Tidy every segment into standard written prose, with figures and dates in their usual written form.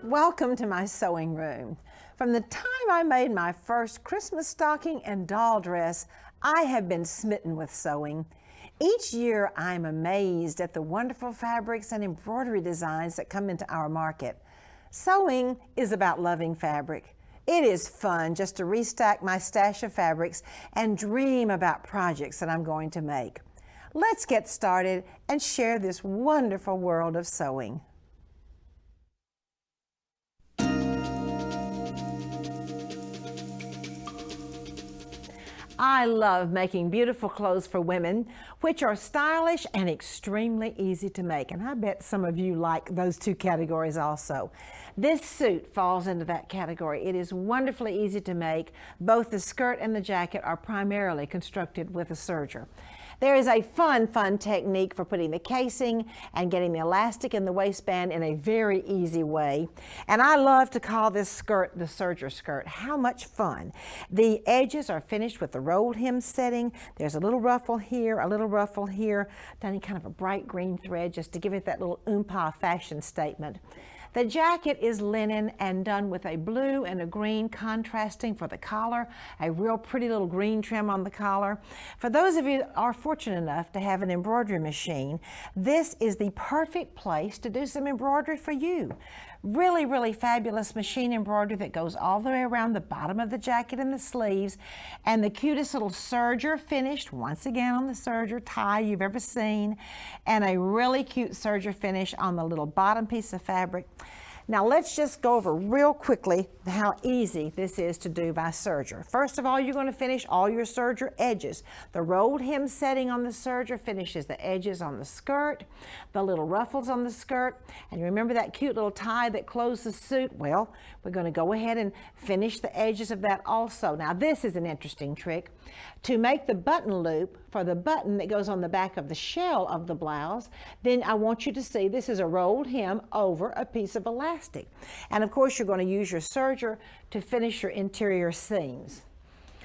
Welcome to my sewing room. From the time I made my first Christmas stocking and doll dress, I have been smitten with sewing. Each year, I'm amazed at the wonderful fabrics and embroidery designs that come into our market. Sewing is about loving fabric. It is fun just to restack my stash of fabrics and dream about projects that I'm going to make. Let's get started and share this wonderful world of sewing. I love making beautiful clothes for women, which are stylish and extremely easy to make. And I bet some of you like those two categories also. This suit falls into that category. It is wonderfully easy to make. Both the skirt and the jacket are primarily constructed with a serger. There is a fun technique for putting the casing and getting the elastic in the waistband in a very easy way. And I love to call this skirt the serger skirt. How much fun. The edges are finished with the rolled hem setting. There's a little ruffle here, a little ruffle here, done in kind of a bright green thread just to give it that little oompa fashion statement. The jacket is linen and done with a blue and a green contrasting for the collar, a real pretty little green trim on the collar. For those of you that are fortunate enough to have an embroidery machine, this is the perfect place to do some embroidery for you. Really fabulous machine embroidery that goes all the way around the bottom of the jacket and the sleeves, and the cutest little serger finished, once again on the serger tie you've ever seen, and a really cute serger finish on the little bottom piece of fabric. Now let's just go over real quickly how easy this is to do by serger. First of all, you're going to finish all your serger edges. The rolled hem setting on the serger finishes the edges on the skirt, the little ruffles on the skirt, and you remember that cute little tie that closed the suit? Well, we're going to go ahead and finish the edges of that also. Now this is an interesting trick. To make the button loop for the button that goes on the back of the shell of the blouse, then I want you to see this is a rolled hem over a piece of elastic. And of course, you're going to use your serger to finish your interior seams.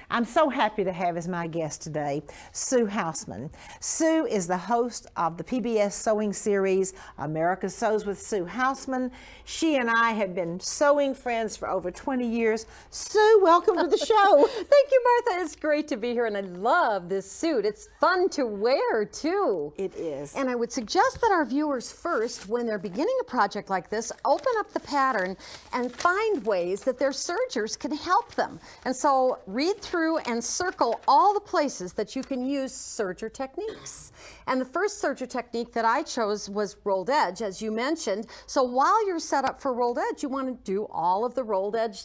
I'm so happy to have as my guest today, Sue Hausmann. Sue is the host of the PBS sewing series, America Sews with Sue Hausmann. She and I have been sewing friends for over 20 years. Sue, welcome to the show. Thank you, Martha. It's great to be here, and I love this suit. It's fun to wear, too. It is. And I would suggest that our viewers first, when they're beginning a project like this, open up the pattern and find ways that their sergers can help them. And so read through and circle all the places that you can use serger techniques. And the first serger technique that I chose was rolled edge, as you mentioned. So while you're set up for rolled edge, you want to do all of the rolled edge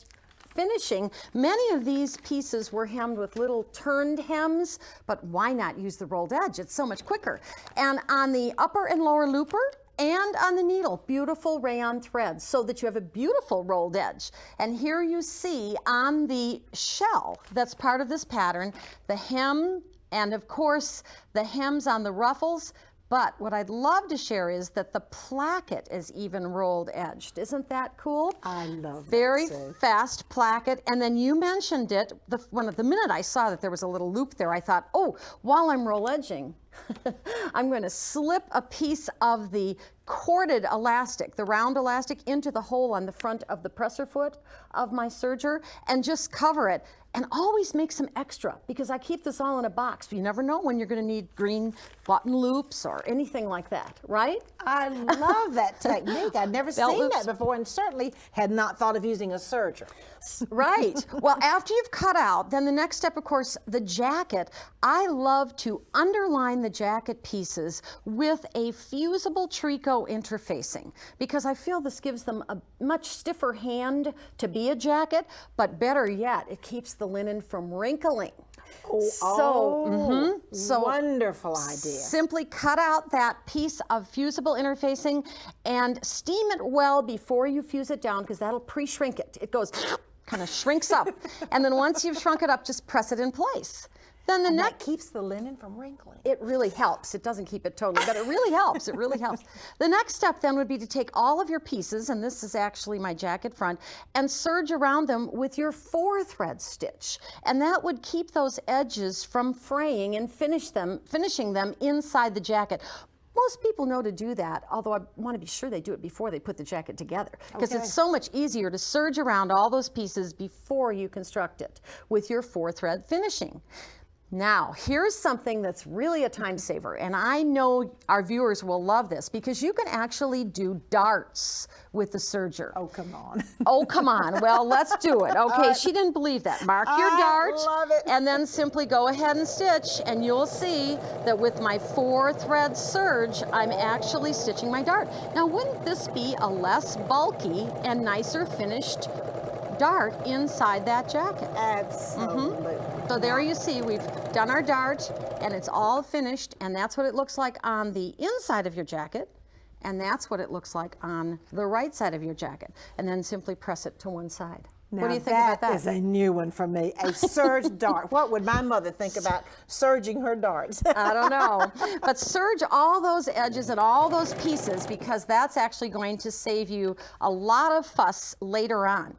finishing. Many of these pieces were hemmed with little turned hems, but why not use the rolled edge? It's so much quicker. And on the upper and lower looper, and on the needle, beautiful rayon threads so that you have a beautiful rolled edge. And here you see on the shell that's part of this pattern, the hem, and of course the hems on the ruffles. But what I'd love to share is that the placket is even rolled edged. Isn't that cool? I love that. Very fast placket. And then you mentioned it, the minute I saw that there was a little loop there, I thought, oh, while I'm roll edging, I'm going to slip a piece of the corded elastic, the round elastic, into the hole on the front of the presser foot of my serger and just cover it. And always make some extra, because I keep this all in a box. You never know when you're going to need green button loops or anything like that, right? I love that technique. I'd never seen that before, and certainly had not thought of using a serger. Right. Well, after you've cut out, then the next step, of course, the jacket. I love to underline the jacket pieces with a fusible tricot interfacing, because I feel this gives them a much stiffer hand to be a jacket, but better yet, it keeps the linen from wrinkling. So wonderful idea. Simply cut out that piece of fusible interfacing and steam it well before you fuse it down, because that'll pre-shrink it. It goes, kind of shrinks up. And then once you've shrunk it up, just press it in place. Then the neck keeps the linen from wrinkling. It really helps. It doesn't keep it totally, but it really helps. It really helps. The next step then would be to take all of your pieces, and this is actually my jacket front, and serge around them with your 4-thread stitch. And that would keep those edges from fraying and finishing them inside the jacket. Most people know to do that, although I want to be sure they do it before they put the jacket together, because Okay. it's so much easier to serge around all those pieces before you construct it with your 4-thread finishing. Now, here's something that's really a time saver, and I know our viewers will love this because you can actually do darts with the serger. Oh, come on. Oh, come on. Well, let's do it. Okay, she didn't believe that. Mark your dart, love it. and then simply go ahead and stitch, and you'll see that with my 4-thread serge, I'm actually stitching my dart. Now, wouldn't this be a less bulky and nicer finished dart inside that jacket? Absolutely. So there you see, we've done our dart, and it's all finished, and that's what it looks like on the inside of your jacket, and that's what it looks like on the right side of your jacket. And then simply press it to one side. Now What do you think about that? That is a new one for me, a serge dart. What would my mother think about serging her darts? I don't know. But serge all those edges and all those pieces, because that's actually going to save you a lot of fuss later on.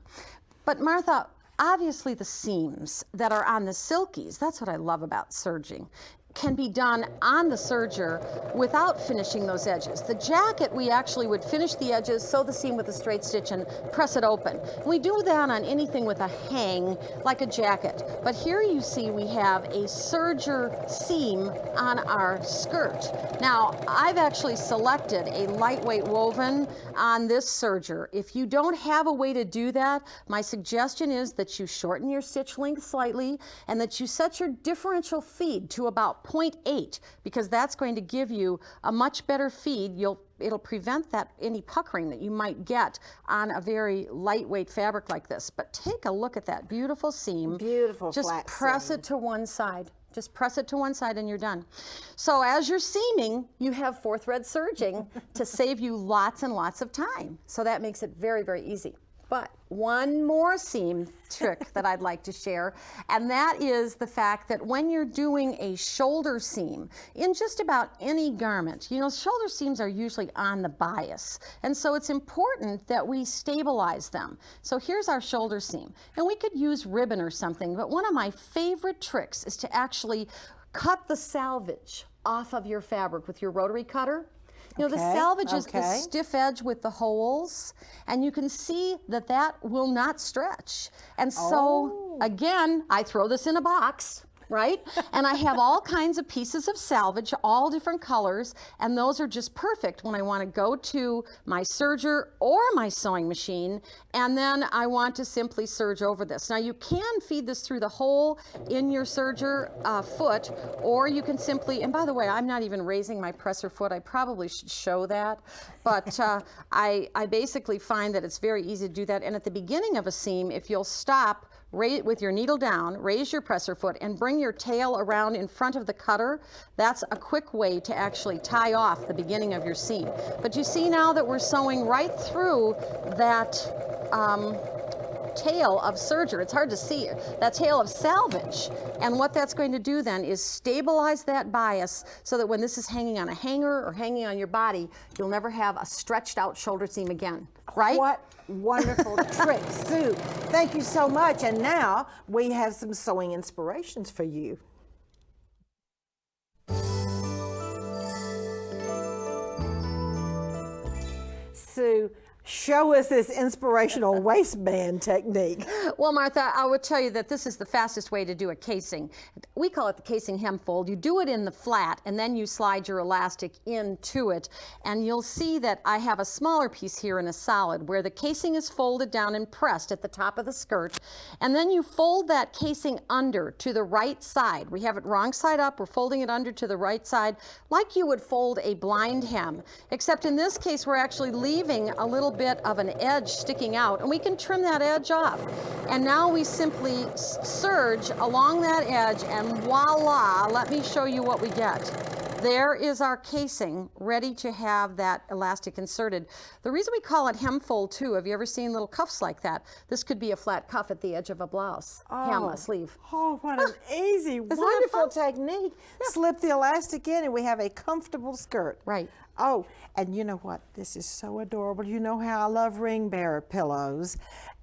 But Martha, obviously the seams that are on the silkies, that's what I love about serging, can be done on the serger without finishing those edges. The jacket, we actually would finish the edges, sew the seam with a straight stitch, and press it open. And we do that on anything with a hang, like a jacket. But here you see we have a serger seam on our skirt. Now, I've actually selected a lightweight woven on this serger. If you don't have a way to do that, my suggestion is that you shorten your stitch length slightly and that you set your differential feed to about 0.8, because that's going to give you a much better feed. It'll prevent any puckering that you might get on a very lightweight fabric like this. But take a look at that beautiful seam. Beautiful Just flat press seam. it to one side. Just press it to one side and you're done. So as you're seaming, you have 4-thread serging to save you lots and lots of time. So that makes it very, very easy. But one more seam trick that I'd like to share, and that is the fact that when you're doing a shoulder seam in just about any garment, you know, shoulder seams are usually on the bias, and so it's important that we stabilize them. So here's our shoulder seam, and we could use ribbon or something, but one of my favorite tricks is to actually cut the selvage off of your fabric with your rotary cutter. You know, the Okay, selvage is the okay. stiff edge with the holes, and you can see that that will not stretch. And so, again, I throw this in a box, right? And I have all kinds of pieces of selvage, all different colors, and those are just perfect when I want to go to my serger or my sewing machine, and then I want to simply serge over this. Now, you can feed this through the hole in your serger foot, or you can simply, and by the way, I'm not even raising my presser foot. I probably should show that, but I basically find that it's very easy to do that. And at the beginning of a seam, if you'll stop with your needle down, raise your presser foot, and bring your tail around in front of the cutter, that's a quick way to actually tie off the beginning of your seam. But you see now that we're sewing right through that tail of serger. It's hard to see it, that tail of selvage. And what that's going to do then is stabilize that bias so that when this is hanging on a hanger or hanging on your body, you'll never have a stretched out shoulder seam again, right? What wonderful trick, Sue. Thank you so much. And now we have some sewing inspirations for you. Sue, show us this inspirational waistband technique. Well, Martha, I would tell you that this is the fastest way to do a casing. We call it the casing hem fold. You do it in the flat, and then you slide your elastic into it, and you'll see that I have a smaller piece here in a solid where the casing is folded down and pressed at the top of the skirt, and then you fold that casing under to the right side. We have it wrong side up. We're folding it under to the right side like you would fold a blind hem, except in this case we're actually leaving a little bit of an edge sticking out, and we can trim that edge off. And now we simply serge along that edge, and voila, let me show you what we get. There is our casing ready to have that elastic inserted. The reason we call it hem fold too, have you ever seen little cuffs like that? This could be a flat cuff at the edge of a blouse, hem, a sleeve. Oh, what an easy, that wonderful fun? technique. Slip the elastic in and we have a comfortable skirt. Right. Oh, and you know what? This is so adorable. You know how I love ring bearer pillows.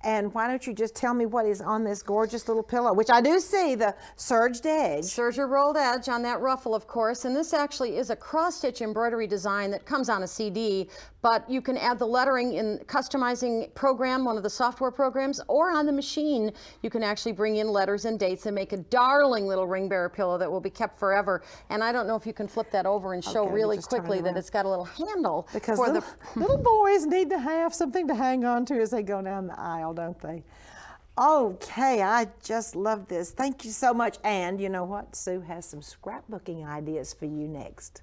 And why don't you just tell me what is on this gorgeous little pillow, which I do see the serged edge. Serger rolled edge on that ruffle, of course, and this actually is a cross-stitch embroidery design that comes on a CD, but you can add the lettering in customizing program, one of the software programs, or on the machine. You can actually bring in letters and dates and make a darling little ring bearer pillow that will be kept forever. And I don't know if you can flip that over and show really quickly that it's got a little handle because for little boys need to have something to hang on to as they go down the aisle, don't they? Okay, I just love this. Thank you so much. And you know what? Sue has some scrapbooking ideas for you next.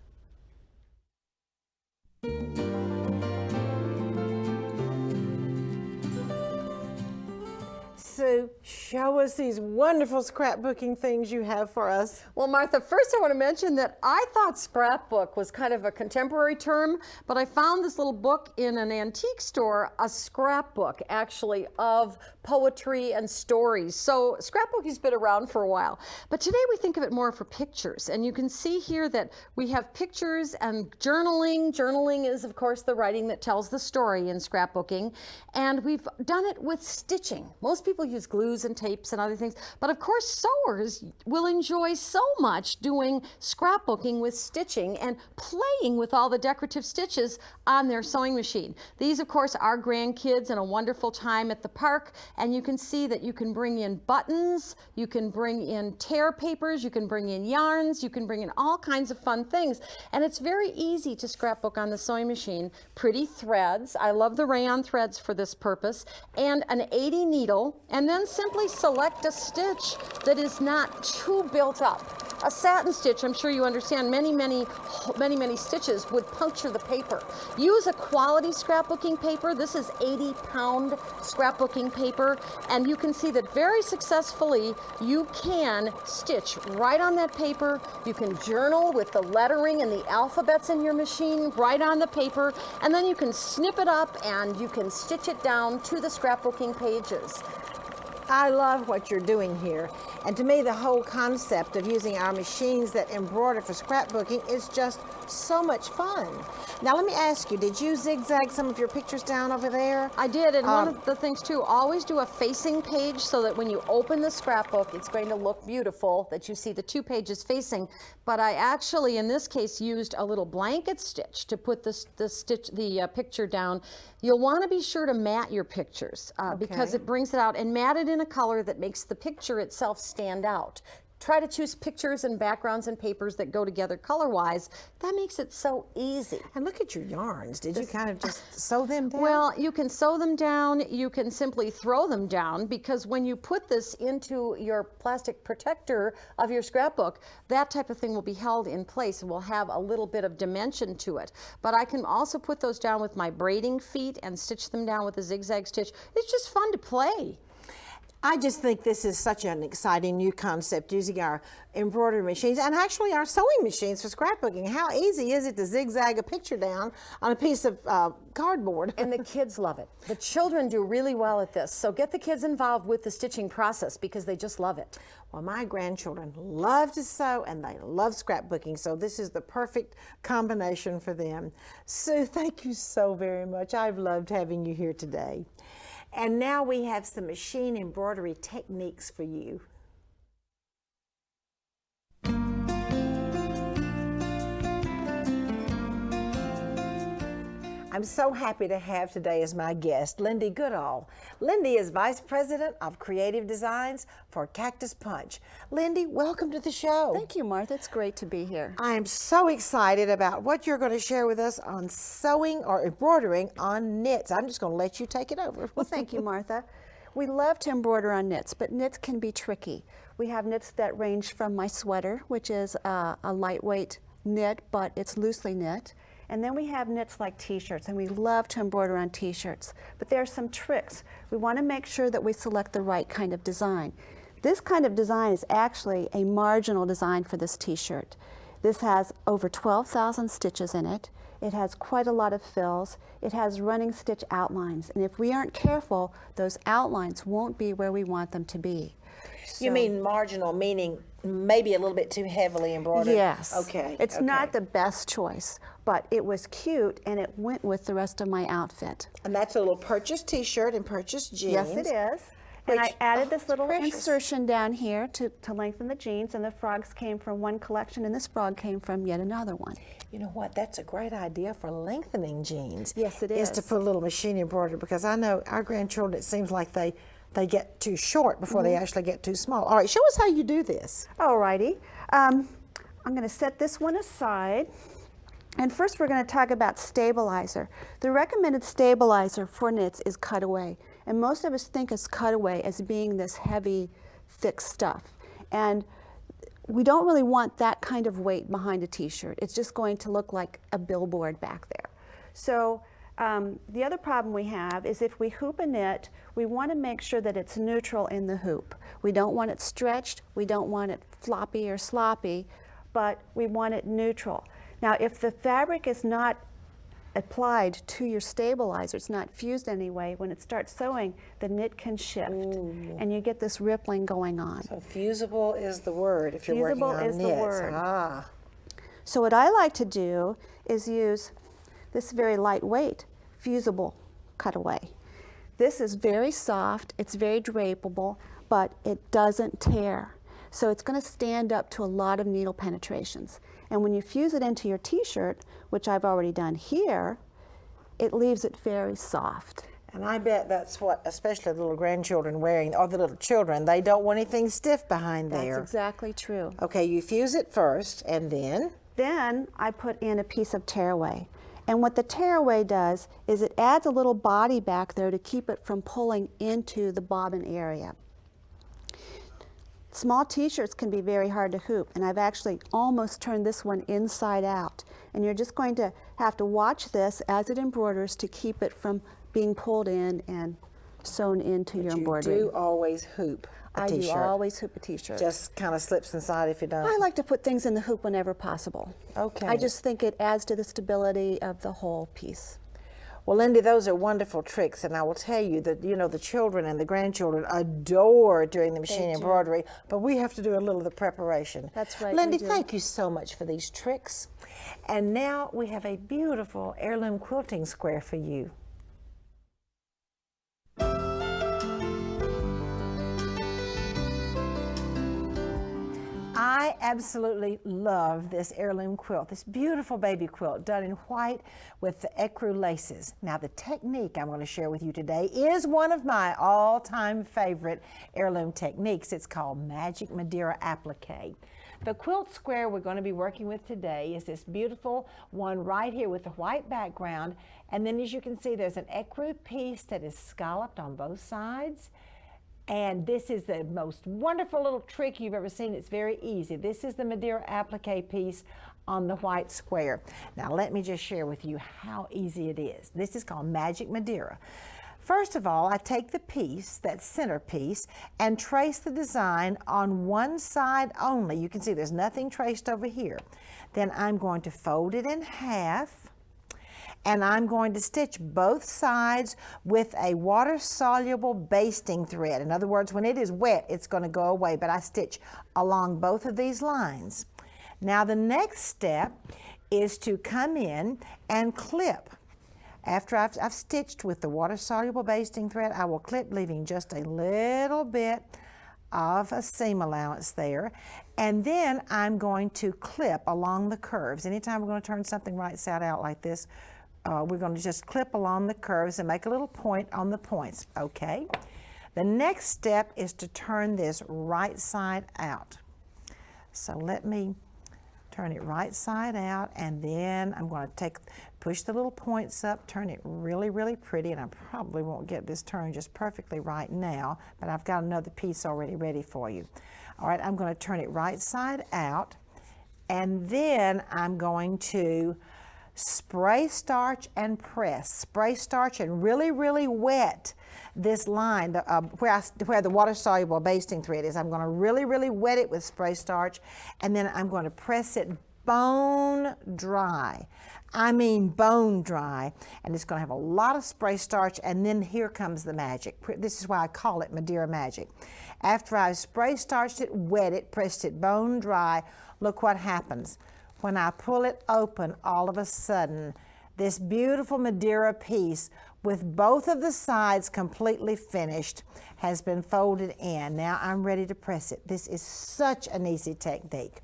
Sue, show us these wonderful scrapbooking things you have for us. Well, Martha, first I want to mention that I thought scrapbook was kind of a contemporary term, but I found this little book in an antique store, a scrapbook actually of poetry and stories. So scrapbook has been around for a while, but today we think of it more for pictures. And you can see here that we have pictures and journaling. Journaling is, of course, the writing that tells the story in scrapbooking. And we've done it with stitching. Most people use glues and tapes and other things, but of course sewers will enjoy so much doing scrapbooking with stitching and playing with all the decorative stitches on their sewing machine. These, of course, are grandkids and a wonderful time at the park, and you can see that you can bring in buttons, you can bring in tear papers, you can bring in yarns, you can bring in all kinds of fun things, and it's very easy to scrapbook on the sewing machine. Pretty threads, I love the rayon threads for this purpose, and an 80 needle, and then simply select a stitch that is not too built up. A satin stitch, I'm sure you understand, many stitches would puncture the paper. Use a quality scrapbooking paper. This is 80-pound scrapbooking paper, and you can see that very successfully you can stitch right on that paper. You can journal with the lettering and the alphabets in your machine right on the paper, and then you can snip it up and you can stitch it down to the scrapbooking pages. I love what you're doing here. And to me, the whole concept of using our machines that embroider for scrapbooking is just so much fun. Now, let me ask you, did you zigzag some of your pictures down over there? I did, and one of the things too, always do a facing page so that when you open the scrapbook, it's going to look beautiful, that you see the two pages facing. But I actually, in this case, used a little blanket stitch to put the picture down. You'll want to be sure to mat your pictures because it brings it out, and mat it in a color that makes the picture itself stand out. Try to choose pictures and backgrounds and papers that go together color-wise. That makes it so easy. And look at your yarns. Did you kind of just sew them down? Well, you can sew them down. You can simply throw them down, because when you put this into your plastic protector of your scrapbook, that type of thing will be held in place and will have a little bit of dimension to it. But I can also put those down with my braiding feet and stitch them down with a zigzag stitch. It's just fun to play. I just think this is such an exciting new concept, using our embroidery machines and actually our sewing machines for scrapbooking. How easy is it to zigzag a picture down on a piece of cardboard? And the kids love it. The children do really well at this. So get the kids involved with the stitching process because they just love it. Well, my grandchildren love to sew and they love scrapbooking, so this is the perfect combination for them. Sue, thank you so very much. I've loved having you here today. And now we have some machine embroidery techniques for you. I'm so happy to have today as my guest, Lindee Goodall. Lindee is Vice President of Creative Designs for Cactus Punch. Lindee, welcome to the show. Thank you, Martha. It's great to be here. I am so excited about what you're going to share with us on sewing or embroidering on knits. I'm just going to let you take it over. Well, thank you, Martha. We love to embroider on knits, but knits can be tricky. We have knits that range from my sweater, which is a lightweight knit, but it's loosely knit. And then we have knits like t-shirts, and we love to embroider on t-shirts. But there are some tricks. We want to make sure that we select the right kind of design. This kind of design is actually a marginal design for this t-shirt. This has over 12,000 stitches in it. It has quite a lot of fills. It has running stitch outlines. And if we aren't careful, those outlines won't be where we want them to be. You mean marginal, meaning maybe a little bit too heavily embroidered. Yes. Okay. It's okay. not the best choice, but it was cute and it went with the rest of my outfit. And that's a little purchased t-shirt and purchased jeans. Yes, it is. And I Which- added oh, this it's little precious. insertion down here to lengthen the jeans, and the frogs came from one collection, and this frog came from yet another one. You know what? That's a great idea for lengthening jeans. Yes, it Is to is. put a little machine embroidery, because I know our grandchildren, it seems like they get too short before they actually get too small. All right, show us how you do this. Alrighty. I'm going to set this one aside. And first we're going to talk about stabilizer. The recommended stabilizer for knits is cutaway. And most of us think of cutaway as being this heavy, thick stuff. And we don't really want that kind of weight behind a t-shirt. It's just going to look like a billboard back there. So the other problem we have is if we hoop a knit, we want to make sure that it's neutral in the hoop. We don't want it stretched, we don't want it floppy or sloppy, but we want it neutral. Now, if the fabric is not applied to your stabilizer, it's not fused anyway, when it starts sewing, the knit can shift, and you get this rippling going on. So fusible is the word if you're working Fusible on is the knits. word. Ah. So what I like to do is use this very lightweight fusible cutaway. This is very soft, it's very drapable, but it doesn't tear. So it's going to stand up to a lot of needle penetrations. And when you fuse it into your t-shirt, which I've already done here, it leaves it very soft. And I bet that's what, especially the little grandchildren wearing, or the little children, they don't want anything stiff behind there. That's exactly true. Okay, you fuse it first, and then? Then I put in a piece of tearaway. And what the tearaway does is it adds a little body back there to keep it from pulling into the bobbin area. Small t-shirts can be very hard to hoop, and I've actually almost turned this one inside out. And you're just going to have to watch this as it embroiders to keep it from being pulled in and sewn into your embroidery. You do always hoop a I t-shirt. do always hoop a t-shirt. Just kind of slips inside if you don't. I like to put things in the hoop whenever possible. Okay. I just think it adds to the stability of the whole piece. Well, Lindee, those are wonderful tricks, and I will tell you that, you know, the children and the grandchildren adore doing the machine embroidery, but we have to do a little of the preparation. That's right, we Lindee, do. thank you so much for these tricks. And now we have a beautiful heirloom quilting square for you. I absolutely love this heirloom quilt, this beautiful baby quilt done in white with the ecru laces. Now the technique I'm going to share with you today is one of my all-time favorite heirloom techniques. It's called Magic Madeira Applique. The quilt square we're going to be working with today is this beautiful one right here with the white background, and then as you can see there's an ecru piece that is scalloped on both sides. And this is the most wonderful little trick you've ever seen. It's very easy. This is the Madeira applique piece on the white square. Now let me just share with you how easy it is. This is called Magic Madeira. First of all, I take the piece, that center piece, and trace the design on one side only. You can see there's nothing traced over here. Then I'm going to fold it in half, and I'm going to stitch both sides with a water-soluble basting thread. In other words, when it is wet, it's going to go away, but I stitch along both of these lines. Now the next step is to come in and clip. After I've stitched with the water-soluble basting thread, I will clip, leaving just a little bit of a seam allowance there. And then I'm going to clip along the curves. Anytime we're going to turn something right side out like this, we're going to just clip along the curves and make a little point on the points, okay? The next step is to turn this right side out. So let me turn it right side out, and then I'm going to push the little points up, turn it really, really pretty, and I probably won't get this turned just perfectly right now, but I've got another piece already ready for you. All right, I'm going to turn it right side out, and then I'm going to spray starch and press. Spray starch and really, really wet this line where the water-soluble basting thread is. I'm going to really, really wet it with spray starch, and then I'm going to press it bone dry. I mean bone dry, and it's going to have a lot of spray starch, and then here comes the magic. This is why I call it Madeira magic. After I've spray starched it, wet it, pressed it bone dry, look what happens. When I pull it open, all of a sudden, this beautiful Madeira piece with both of the sides completely finished has been folded in. Now I'm ready to press it. This is such an easy technique.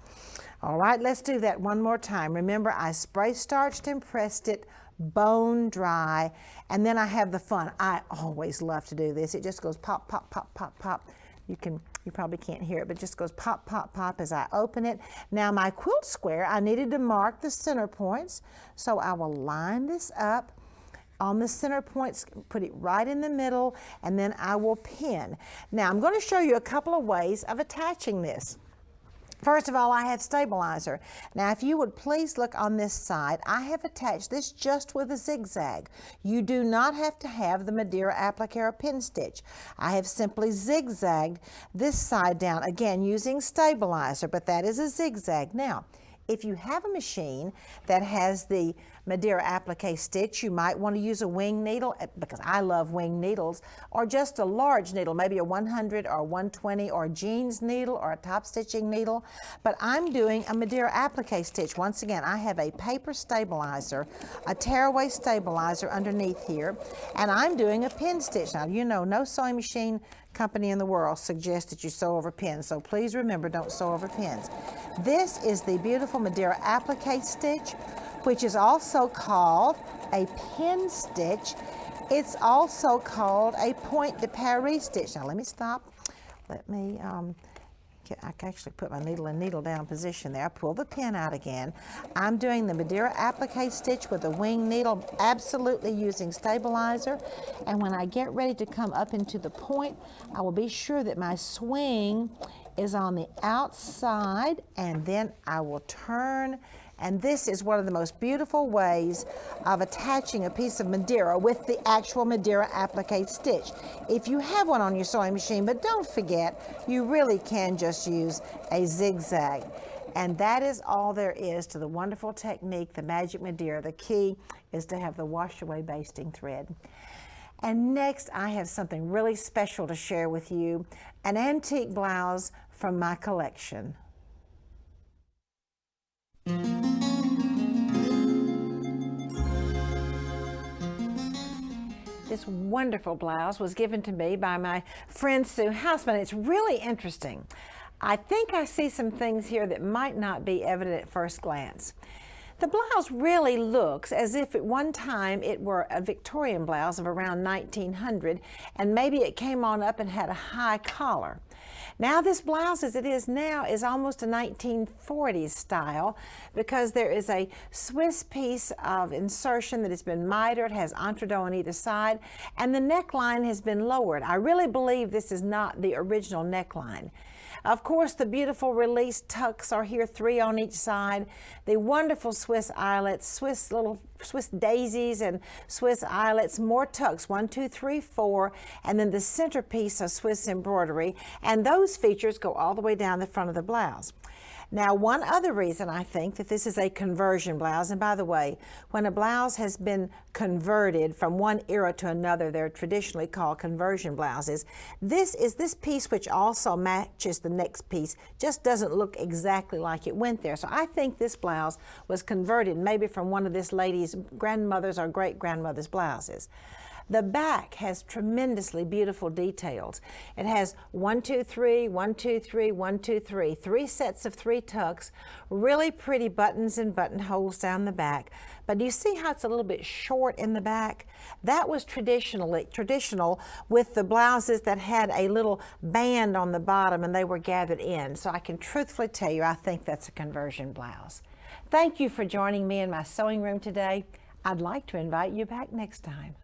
All right, let's do that one more time. Remember, I spray starched and pressed it bone dry, and then I have the fun. I always love to do this. It just goes pop, pop, pop, pop, pop. You probably can't hear it, but it just goes pop, pop, pop as I open it. Now my quilt square, I needed to mark the center points, so I will line this up on the center points, put it right in the middle, and then I will pin. Now I'm going to show you a couple of ways of attaching this. First of all, I have stabilizer. Now, if you would please look on this side, I have attached this just with a zigzag. You do not have to have the Madeira applique or pin stitch. I have simply zigzagged this side down, again using stabilizer, but that is a zigzag. Now, if you have a machine that has the Madeira applique stitch, you might want to use a wing needle, because I love wing needles, or just a large needle, maybe a 100 or 120 or a jeans needle or a top stitching needle. But I'm doing a Madeira applique stitch. Once again, I have a paper stabilizer, a tearaway stabilizer underneath here, and I'm doing a pin stitch. Now, you know, no sewing machine company in the world suggests that you sew over pins, so please remember, don't sew over pins. This is the beautiful Madeira applique stitch, which is also called a pin stitch. It's also called a point de Paris stitch. Now let me stop. Let me, I can actually put my needle in needle down position there. I pull the pin out again. I'm doing the Madeira applique stitch with a wing needle, absolutely using stabilizer. And when I get ready to come up into the point, I will be sure that my swing is on the outside, and then I will turn. And this is one of the most beautiful ways of attaching a piece of Madeira with the actual Madeira applique stitch. If you have one on your sewing machine, but don't forget, you really can just use a zigzag. And that is all there is to the wonderful technique, the Magic Madeira. The key is to have the wash away basting thread. And next, I have something really special to share with you, an antique blouse from my collection. This wonderful blouse was given to me by my friend Sue Hausmann. It's really interesting. I think I see some things here that might not be evident at first glance. The blouse really looks as if at one time it were a Victorian blouse of around 1900, and maybe it came on up and had a high collar. Now this blouse as it is now is almost a 1940s style, because there is a Swiss piece of insertion that has been mitered, has entredot on either side, and the neckline has been lowered. I really believe this is not the original neckline. Of course, the beautiful release tucks are here, 3 on each side. The wonderful Swiss eyelets, Swiss daisies and Swiss eyelets, more tucks, 1, 2, 3, 4, and then the centerpiece of Swiss embroidery. And those features go all the way down the front of the blouse. Now, one other reason I think that this is a conversion blouse, and by the way, when a blouse has been converted from one era to another, they're traditionally called conversion blouses. This piece, which also matches the next piece, just doesn't look exactly like it went there. So I think this blouse was converted maybe from one of this lady's grandmother's or great-grandmother's blouses. The back has tremendously beautiful details. It has 1, 2, 3, 1, 2, 3, 1, 2, 3, 3 sets of 3 tucks, really pretty buttons and buttonholes down the back. But do you see how it's a little bit short in the back? That was traditional with the blouses that had a little band on the bottom and they were gathered in. So I can truthfully tell you, I think that's a conversion blouse. Thank you for joining me in my sewing room today. I'd like to invite you back next time.